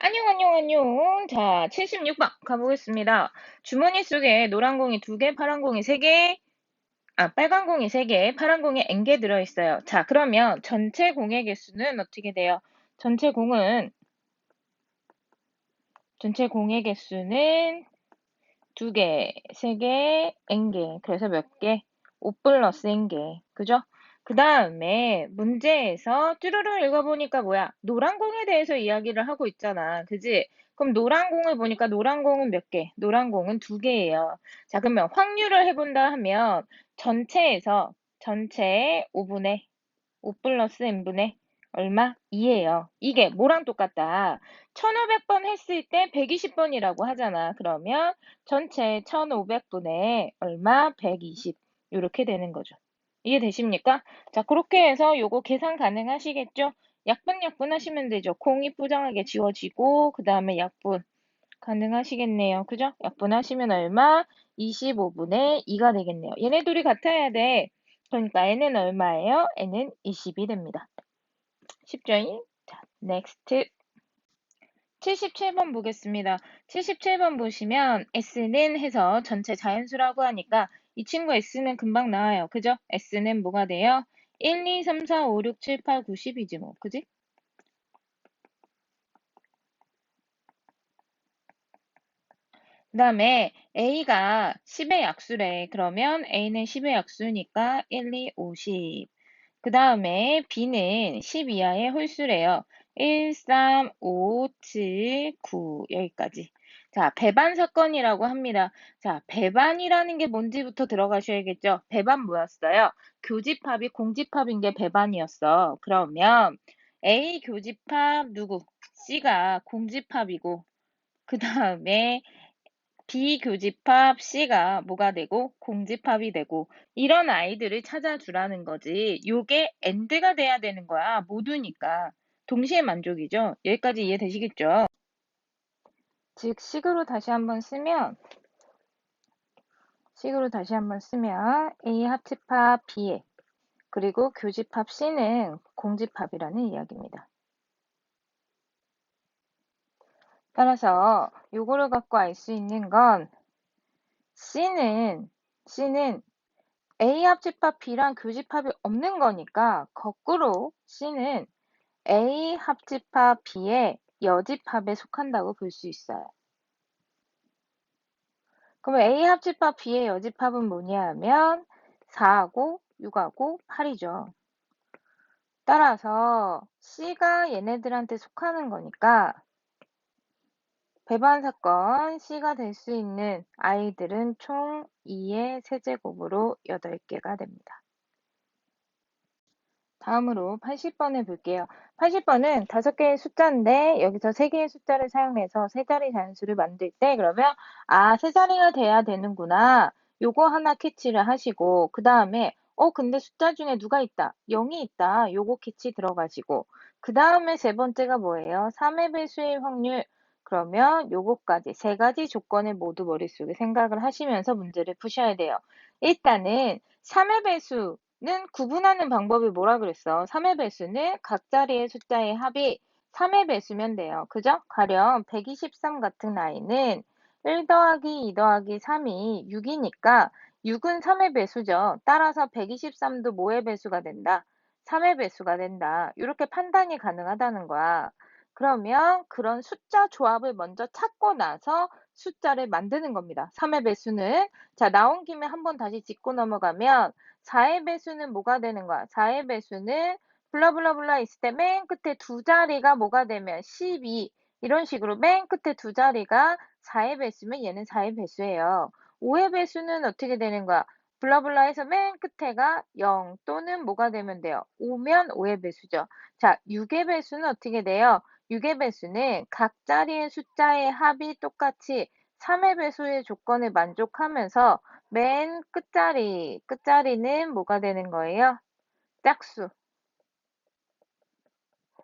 안녕, 안녕, 안녕. 자, 76번 가보겠습니다. 주머니 속에 노란 공이 2개, 파란 공이 3개, 빨간 공이 3개, 파란 공이 N개 들어있어요. 자, 그러면 전체 공의 개수는 어떻게 돼요? 전체 공의 개수는 2개, 3개, N개. 그래서 몇 개? 5 플러스 N개. 그죠? 그 다음에 문제에서 쭈루루 읽어보니까 뭐야? 노란 공에 대해서 이야기를 하고 있잖아. 그지? 그럼 노란 공을 보니까 노란 공은 몇 개? 노란 공은 2개예요. 자, 그러면 확률을 해본다 하면 전체의 5분의 5 플러스 n분의 얼마? 2예요. 이게 뭐랑 똑같다? 1500번 했을 때 120번이라고 하잖아. 그러면 전체 1500분의 얼마? 120. 이렇게 되는 거죠. 이해되십니까? 자, 그렇게 해서 요거 계산 가능하시겠죠? 약분 하시면 되죠. 공이 부정하게 지워지고 그 다음에 약분 가능하시겠네요. 그죠? 약분하시면 얼마? 25분의 2가 되겠네요. 얘네 둘이 같아야 돼. 그러니까 n은 얼마예요? n은 20이 됩니다. 쉽죠? 자, next. 77번 보겠습니다. 77번 보시면 S는 해서 전체 자연수라고 하니까 이 친구 S는 금방 나와요. 그죠? S는 뭐가 돼요? 1, 2, 3, 4, 5, 6, 7, 8, 9, 10이지 뭐. 그지? 그 다음에 A가 10의 약수래. 그러면 A는 10의 약수니까 1, 2, 50. 그 다음에 B는 10 이하의 홀수래요. 1, 3, 5, 7, 9 여기까지. 자, 배반 사건이라고 합니다. 자, 배반이라는 게 뭔지부터 들어가셔야겠죠. 배반 뭐였어요? 교집합이 공집합인 게 배반이었어. 그러면 A 교집합 누구? C가 공집합이고 그 다음에 비교집합 C가 뭐가 되고 공집합이 되고 이런 아이들을 찾아주라는 거지. 요게 AND가 돼야 되는 거야. 모두니까. 동시에 만족이죠. 여기까지 이해되시겠죠? 즉 식으로 다시 한번 쓰면 A 합집합 B에 그리고 교집합 C는 공집합이라는 이야기입니다. 따라서 요거를 갖고 알 수 있는 건 C는 A 합집합 B랑 교집합이 없는 거니까 거꾸로 C는 A 합집합 B의 여집합에 속한다고 볼 수 있어요. 그럼 A 합집합 B의 여집합은 뭐냐 하면 4하고 6하고 8이죠. 따라서 C가 얘네들한테 속하는 거니까 배반 사건 C가 될 수 있는 아이들은 총 2의 세제곱으로 8개가 됩니다. 다음으로 80번을 볼게요. 80번은 5개의 숫자인데 여기서 3개의 숫자를 사용해서 세 자리 단수를 만들 때 그러면 세 자리가 돼야 되는구나. 요거 하나 캐치를 하시고 그 다음에 근데 숫자 중에 누가 있다? 0이 있다. 요거 캐치 들어가시고 그 다음에 세 번째가 뭐예요? 3의 배수의 확률. 그러면 요거까지 세 가지 조건을 모두 머릿속에 생각을 하시면서 문제를 푸셔야 돼요. 일단은 3의 배수 는 구분하는 방법이 뭐라 그랬어? 3의 배수는 각 자리의 숫자의 합이 3의 배수면 돼요. 그죠? 가령 123 같은 아이는 1 더하기 2 더하기 3이 6이니까 6은 3의 배수죠. 따라서 123도 뭐의 배수가 된다? 3의 배수가 된다. 이렇게 판단이 가능하다는 거야. 그러면 그런 숫자 조합을 먼저 찾고 나서 숫자를 만드는 겁니다. 3의 배수는 자 나온 김에 한번 다시 짚고 넘어가면 4의 배수는 뭐가 되는 거야? 4의 배수는 블라블라블라 있을 때 맨 끝에 두 자리가 뭐가 되면 12 이런 식으로 맨 끝에 두 자리가 4의 배수면 얘는 4의 배수예요. 5의 배수는 어떻게 되는 거야? 블라블라해서 맨 끝에가 0 또는 뭐가 되면 돼요? 5면 5의 배수죠. 자, 6의 배수는 어떻게 돼요? 6의 배수는 각 자리의 숫자의 합이 똑같이 3의 배수의 조건을 만족하면서 맨 끝자리는 뭐가 되는 거예요? 짝수.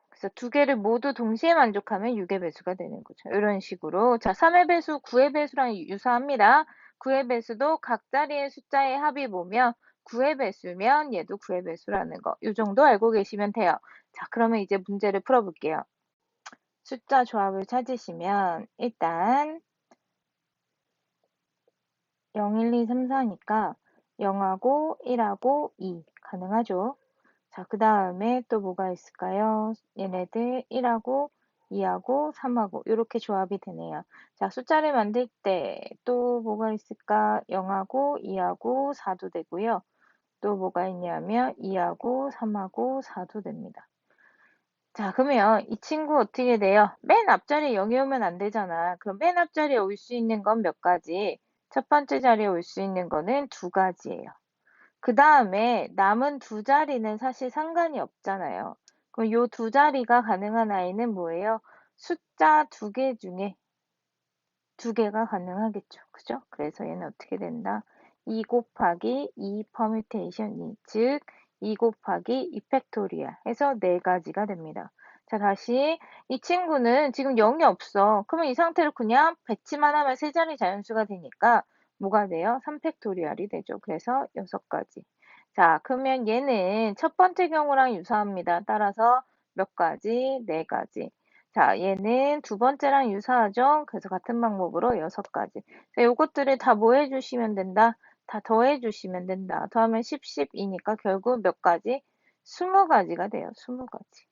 그래서 두 개를 모두 동시에 만족하면 6의 배수가 되는 거죠. 이런 식으로. 자, 3의 배수, 9의 배수랑 유사합니다. 9의 배수도 각 자리의 숫자의 합이 뭐면 9의 배수면 얘도 9의 배수라는 거. 이 정도 알고 계시면 돼요. 자, 그러면 이제 문제를 풀어볼게요. 숫자 조합을 찾으시면 일단 0, 1, 2, 3, 4니까 0하고 1하고 2 가능하죠. 자, 그 다음에 또 뭐가 있을까요? 얘네들 1하고 2하고 3하고 이렇게 조합이 되네요. 자, 숫자를 만들 때 또 뭐가 있을까? 0하고 2하고 4도 되고요. 또 뭐가 있냐면 2하고 3하고 4도 됩니다. 자, 그러면 이 친구 어떻게 돼요? 맨 앞자리에 0이 오면 안 되잖아. 그럼 맨 앞자리에 올 수 있는 건 몇 가지? 첫 번째 자리에 올 수 있는 거는 두 가지예요. 그 다음에 남은 두 자리는 사실 상관이 없잖아요. 그럼 요 두 자리가 가능한 아이는 뭐예요? 숫자 두 개 중에 두 개가 가능하겠죠. 그죠? 그래서 얘는 어떻게 된다? 2 곱하기 2 퍼뮤테이션 2, 즉 2 곱하기 2 팩토리얼 해서 네 가지가 됩니다. 자, 다시 이 친구는 지금 0이 없어. 그러면 이 상태로 그냥 배치만 하면 세 자리 자연수가 되니까 뭐가 돼요? 3 팩토리얼이 되죠. 그래서 6가지. 자, 그러면 얘는 첫 번째 경우랑 유사합니다. 따라서 몇 가지? 네 가지. 자, 얘는 두 번째랑 유사하죠? 그래서 같은 방법으로 6가지. 자, 요것들을 다 뭐 해주시면 된다? 다 더해주시면 된다. 더하면 10, 12니까 결국 몇 가지? 20가지가 돼요. 20가지.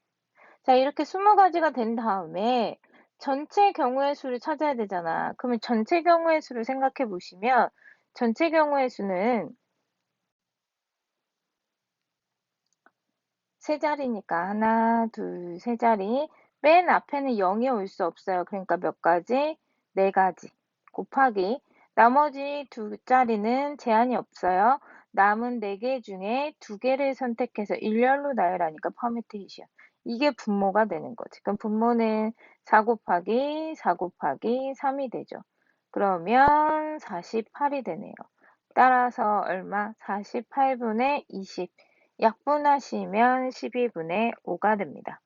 자, 이렇게 20가지가 된 다음에 전체 경우의 수를 찾아야 되잖아. 그러면 전체 경우의 수를 생각해 보시면 전체 경우의 수는 세 자리니까 하나, 둘, 세 자리. 맨 앞에는 0이 올 수 없어요. 그러니까 몇 가지? 네 가지. 곱하기 나머지 두 자리는 제한이 없어요. 남은 네 개 중에 두 개를 선택해서 일렬로 나열하니까 퍼뮤테이션. 이게 분모가 되는 거지. 그럼 분모는 4 곱하기 4 곱하기 3이 되죠. 그러면 48이 되네요. 따라서 얼마? 48분의 20. 약분하시면 12분의 5가 됩니다.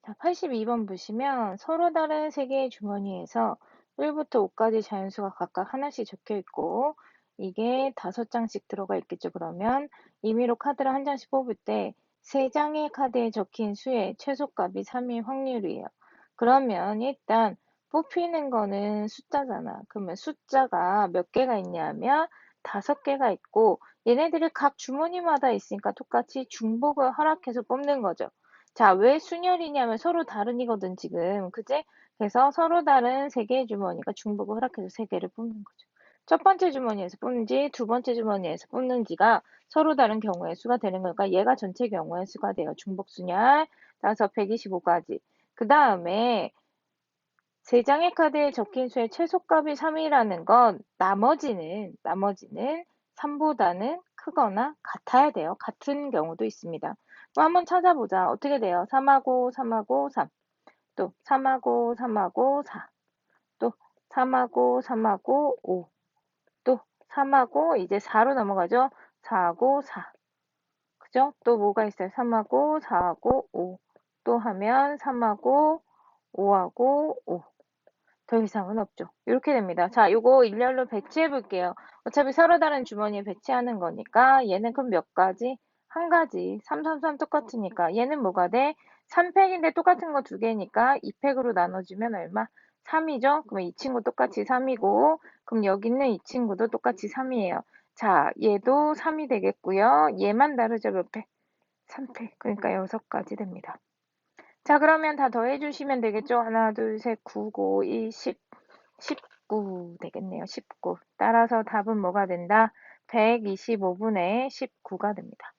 자, 82번 보시면 서로 다른 세 개의 주머니에서 1부터 5까지 자연수가 각각 하나씩 적혀 있고 이게 5장씩 들어가 있겠죠. 그러면 임의로 카드를 한 장씩 뽑을 때 세 장의 카드에 적힌 수의 최소값이 3일 확률이에요. 그러면 일단 뽑히는 거는 숫자잖아. 그러면 숫자가 몇 개가 있냐면 5개가 있고 얘네들이 각 주머니마다 있으니까 똑같이 중복을 허락해서 뽑는 거죠. 자, 왜 순열이냐면 서로 다른이거든, 지금. 그지? 그래서 서로 다른 세 개의 주머니가 중복을 허락해서 세 개를 뽑는 거죠. 첫 번째 주머니에서 뽑는지, 두 번째 주머니에서 뽑는지가 서로 다른 경우의 수가 되는 거니까 얘가 전체 경우의 수가 돼요. 중복 순열. 따라서 125가지. 그 다음에 세 장의 카드에 적힌 수의 최소값이 3이라는 건 나머지는 3보다는 크거나 같아야 돼요. 같은 경우도 있습니다. 또 한번 찾아보자. 어떻게 돼요? 3하고 3하고 3. 또 3하고 3하고 4. 또 3하고 3하고 5. 또 3하고 이제 4로 넘어가죠. 4하고 4. 그죠? 또 뭐가 있어요? 3하고 4하고 5. 또 하면 3하고 5하고 5. 더 이상은 없죠. 이렇게 됩니다. 자, 요거 일렬로 배치해 볼게요. 어차피 서로 다른 주머니에 배치하는 거니까 얘는 그럼 몇 가지? 한 가지. 3, 3, 3 똑같으니까 얘는 뭐가 돼? 3팩인데 똑같은 거 두 개니까 2팩으로 나눠주면 얼마? 3이죠? 그럼 이 친구 똑같이 3이고 그럼 여기 있는 이 친구도 똑같이 3이에요. 자, 얘도 3이 되겠고요. 얘만 다르죠, 몇 팩? 3팩. 그러니까 6가지 됩니다. 자, 그러면 다 더해주시면 되겠죠? 하나, 둘, 셋, 9, 9, 2, 10, 19 되겠네요. 19. 따라서 답은 뭐가 된다? 125분의 19가 됩니다.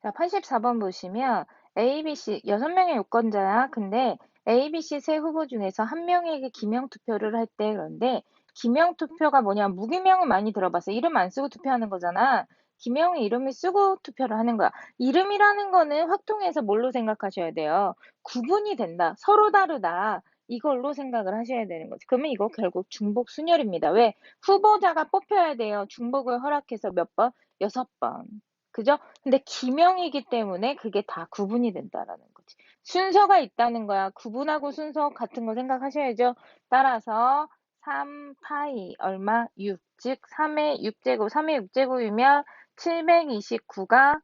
자, 84번 보시면 A, B, C 6명의 유권자야. 근데 A, B, C 세 후보 중에서 한 명에게 기명 투표를 할 때 그런데 기명 투표가 뭐냐? 무기명은 많이 들어봤어. 이름 안 쓰고 투표하는 거잖아. 기명의 이름을 쓰고 투표를 하는 거야. 이름이라는 거는 확통해서 뭘로 생각하셔야 돼요? 구분이 된다. 서로 다르다. 이걸로 생각을 하셔야 되는 거지. 그러면 이거 결국 중복 순열입니다. 왜? 후보자가 뽑혀야 돼요. 중복을 허락해서 몇 번? 6번. 그죠? 근데 기명이기 때문에 그게 다 구분이 된다라는 거지. 순서가 있다는 거야. 구분하고 순서 같은 거 생각하셔야죠. 따라서 3파이 얼마? 6. 즉 3의 6제곱. 3의 6제곱이면 729가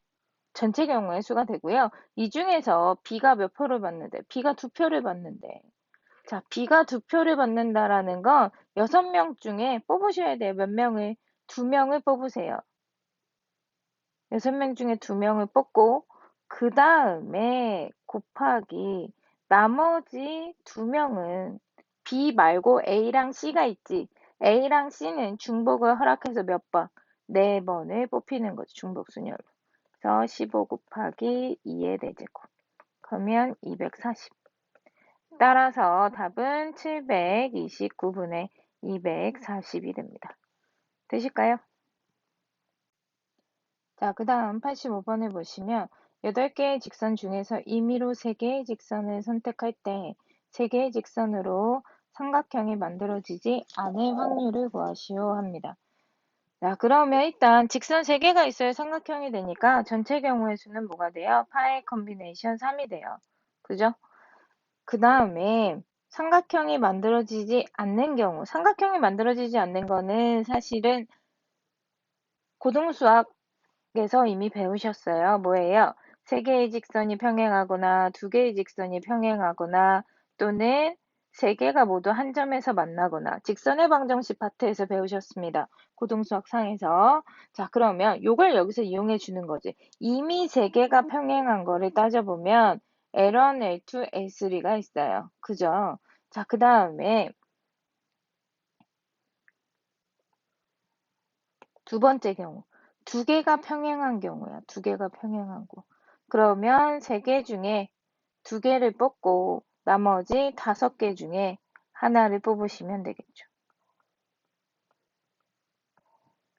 전체 경우의 수가 되고요. 이 중에서 B가 몇 표를 받는데? B가 2표를 받는데. 자, B가 2표를 받는다라는 건 6명 중에 뽑으셔야 돼요. 몇 명을? 2명을 뽑으세요. 6명 중에 2명을 뽑고 그 다음에 곱하기 나머지 2명은 B 말고 A랑 C가 있지. A랑 C는 중복을 허락해서 몇 번? 4번을 뽑히는 거죠. 중복순열로. 그래서 15 곱하기 2의 4제곱. 그러면 240. 따라서 답은 729분의 240이 됩니다. 되실까요? 자, 그 다음 85번을 보시면 8개의 직선 중에서 임의로 3개의 직선을 선택할 때 3개의 직선으로 삼각형이 만들어지지 않을 확률을 구하시오 합니다. 자, 그러면 일단 직선 3개가 있어야 삼각형이 되니까 전체 경우의 수는 뭐가 돼요? 파이 컨비네이션 3이 돼요. 그죠? 그 다음에 삼각형이 만들어지지 않는 경우, 삼각형이 만들어지지 않는 거는 사실은 고등수학에서 이미 배우셨어요. 뭐예요? 3개의 직선이 평행하거나 2개의 직선이 평행하거나 또는 3개가 모두 한 점에서 만나거나 직선의 방정식 파트에서 배우셨습니다. 고등수학 상에서. 자, 그러면 요걸 여기서 이용해 주는 거지. 이미 3개가 평행한 거를 따져보면 L1, L2, L3가 있어요. 그죠? 자, 그 다음에 두 번째 경우. 2개가 평행한 경우야. 2개가 평행한 거. 그러면 3개 중에 2개를 뽑고 나머지 5개 중에 하나를 뽑으시면 되겠죠.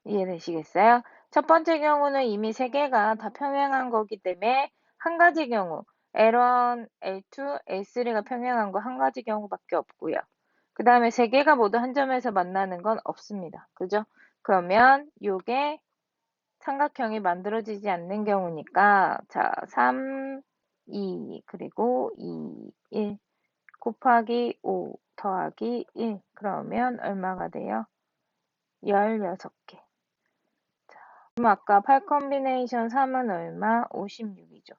이해되시겠어요? 첫 번째 경우는 이미 3개가 다 평행한 거기 때문에 한 가지 경우 L1, L2, L3가 평행한 거 한 가지 경우밖에 없고요. 그 다음에 3개가 모두 한 점에서 만나는 건 없습니다. 그죠? 그러면 요게 삼각형이 만들어지지 않는 경우니까 자 3, 2 그리고 2, 1 곱하기 5 더하기 1 그러면 얼마가 돼요? 16개. 그럼 아까 8 컨비네이션 3은 얼마? 56이죠.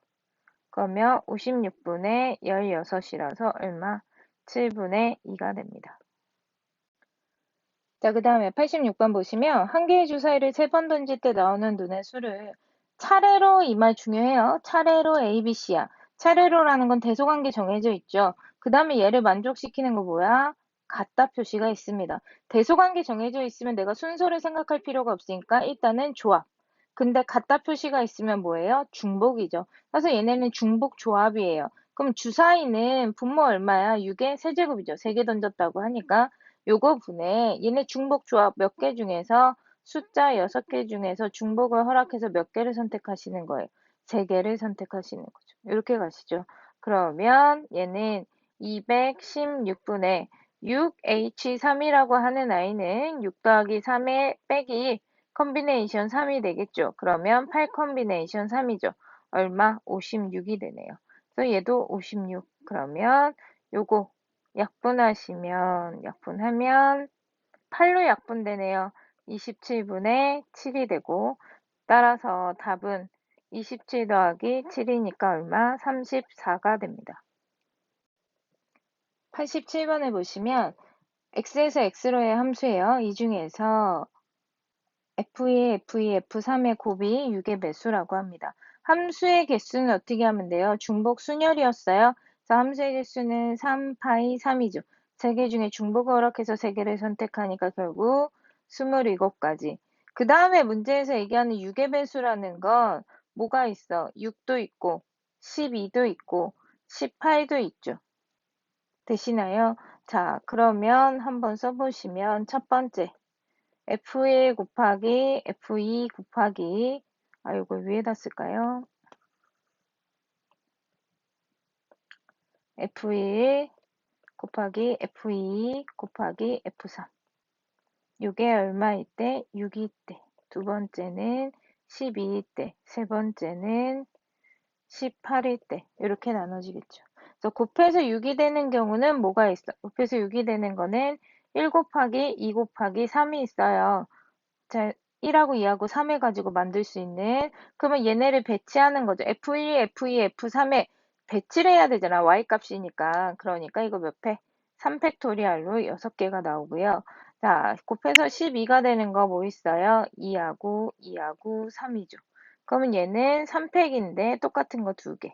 그러면 56분의 16이라서 얼마? 7분의 2가 됩니다. 자, 그 다음에 86번 보시면 한 개의 주사위를 3번 던질 때 나오는 눈의 수를 차례로, 이 말 중요해요. 차례로 A, B, C야. 차례로라는 건 대소관계 정해져 있죠. 그 다음에 얘를 만족시키는 거 뭐야? 같다 표시가 있습니다. 대소관계 정해져 있으면 내가 순서를 생각할 필요가 없으니까 일단은 조합. 근데 같다 표시가 있으면 뭐예요? 중복이죠. 그래서 얘네는 중복 조합이에요. 그럼 주사위는 분모 얼마야? 6의 세제곱이죠. 3개 던졌다고 하니까 요거 분에 얘네 중복 조합 몇 개 중에서 숫자 6개 중에서 중복을 허락해서 몇 개를 선택하시는 거예요? 3개를 선택하시는 거죠. 이렇게 가시죠. 그러면 얘는 216분의 6H3이라고 하는 아이는 6 더하기 3의 빼기 컨비네이션 3이 되겠죠. 그러면 8 컨비네이션 3이죠. 얼마? 56이 되네요. 그래서 얘도 56. 그러면 요거 약분하면 8로 약분되네요. 27분의 7이 되고 따라서 답은 27 더하기 7이니까 얼마? 34가 됩니다. 87번을 보시면 x에서 x로의 함수예요. 이 중에서 f2, f2, f3의 곱이 6의 매수라고 합니다. 함수의 개수는 어떻게 하면 돼요? 중복 순열이었어요. 그래서 함수의 개수는 3, 파이 3이죠. 3개 중에 중복을 허락해서 3개를 선택하니까 결국 27가지. 그 다음에 문제에서 얘기하는 6의 배수라는 건 뭐가 있어? 6도 있고 12도 있고 18도 있죠. 되시나요? 자, 그러면 한번 써보시면 첫 번째 F1 곱하기 F2 곱하기 이걸 위에다 쓸까요? F1 곱하기 F2 곱하기 F3 이게 얼마일 때? 6일 때. 두 번째는 12일 때. 세 번째는 18일 때. 이렇게 나눠지겠죠. 그래서 곱해서 6이 되는 경우는 뭐가 있어? 곱해서 6이 되는 거는 1 곱하기 2 곱하기 3이 있어요. 자, 1하고 2하고 3 해가지고 만들 수 있는, 그러면 얘네를 배치하는 거죠. F1, F2, F3에 배치를 해야 되잖아. Y 값이니까. 그러니까 이거 몇 팩? 3팩토리알로 6개가 나오고요. 자, 곱해서 12가 되는 거 뭐 있어요? 2하고 2하고 3이죠. 그러면 얘는 3팩인데 똑같은 거 2개.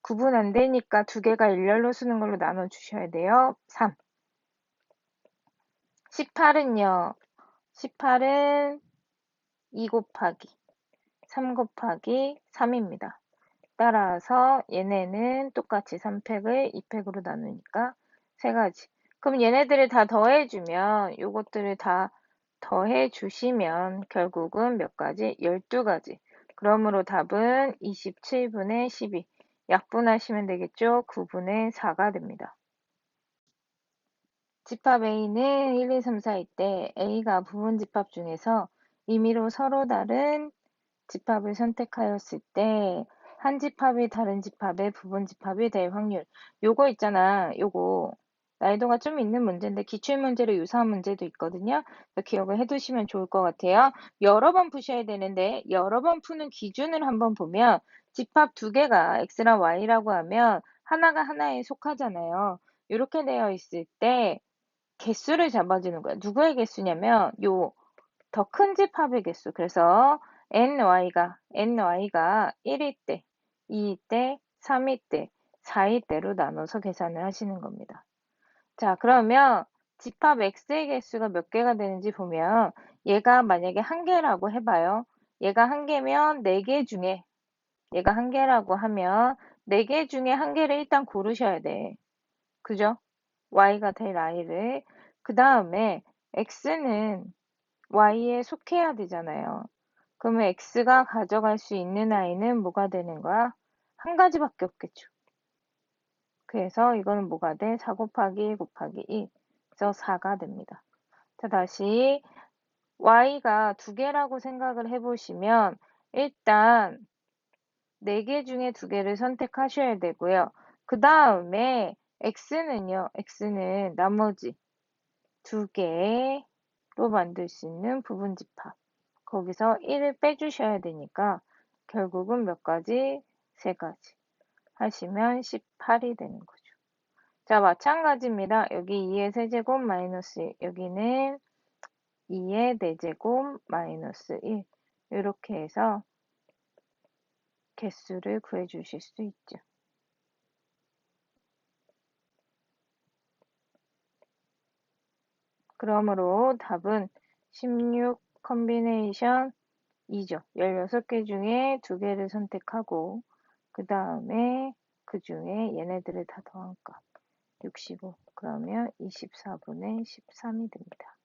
구분 안 되니까 2개가 일렬로 쓰는 걸로 나눠주셔야 돼요. 3. 18은요. 18은 2 곱하기 3 곱하기 3입니다. 따라서 얘네는 똑같이 3팩을 2팩으로 나누니까 3가지. 그럼 얘네들을 다 더해주면, 요것들을 다 더해주시면 결국은 몇 가지? 12가지. 그러므로 답은 27분의 12. 약분하시면 되겠죠? 9분의 4가 됩니다. 집합 A는 1, 2, 3, 4일 때 A가 부분 집합 중에서 임의로 서로 다른 집합을 선택하였을 때 한 집합이 다른 집합의 부분 집합이 될 확률. 요거 있잖아. 요거 난이도가 좀 있는 문제인데 기출문제로 유사한 문제도 있거든요. 기억을 해두시면 좋을 것 같아요. 여러 번 푸셔야 되는데 여러 번 푸는 기준을 한번 보면 집합 2개가 x랑 y라고 하면 하나가 하나에 속하잖아요. 이렇게 되어 있을 때 개수를 잡아주는 거야. 누구의 개수냐면 요 더 큰 집합의 개수. 그래서 ny가 1일 때, 2일 때, 3일 때, 4일 때로 나눠서 계산을 하시는 겁니다. 자, 그러면 집합 x의 개수가 몇 개가 되는지 보면 얘가 만약에 1개라고 해봐요. 얘가 1개면 4개 중에, 얘가 1개라고 하면 4개 중에 1개를 일단 고르셔야 돼. 그죠? y가 될 i를. 그 다음에 x는 y에 속해야 되잖아요. 그러면 x가 가져갈 수 있는 i는 뭐가 되는 거야? 한 가지밖에 없겠죠. 그래서 이거는 뭐가 돼? 4 곱하기 1 곱하기 1. 그래서 4가 됩니다. 자, 다시 y가 2개라고 생각을 해보시면 일단 4개 중에 2개를 선택하셔야 되고요. 그 다음에 x는요. x는 나머지 2개로 만들 수 있는 부분 집합. 거기서 1을 빼주셔야 되니까 결국은 몇 가지? 3가지. 하시면 18이 되는 거죠. 자, 마찬가지입니다. 여기 2의 세제곱 마이너스 1. 여기는 2의 4제곱 마이너스 1. 이렇게 해서 개수를 구해 주실 수 있죠. 그러므로 답은 16 컨비네이션 2죠. 16개 중에 2개를 선택하고 그 다음에 그 중에 얘네들을 다 더한 값 65. 그러면 24분의 13이 됩니다.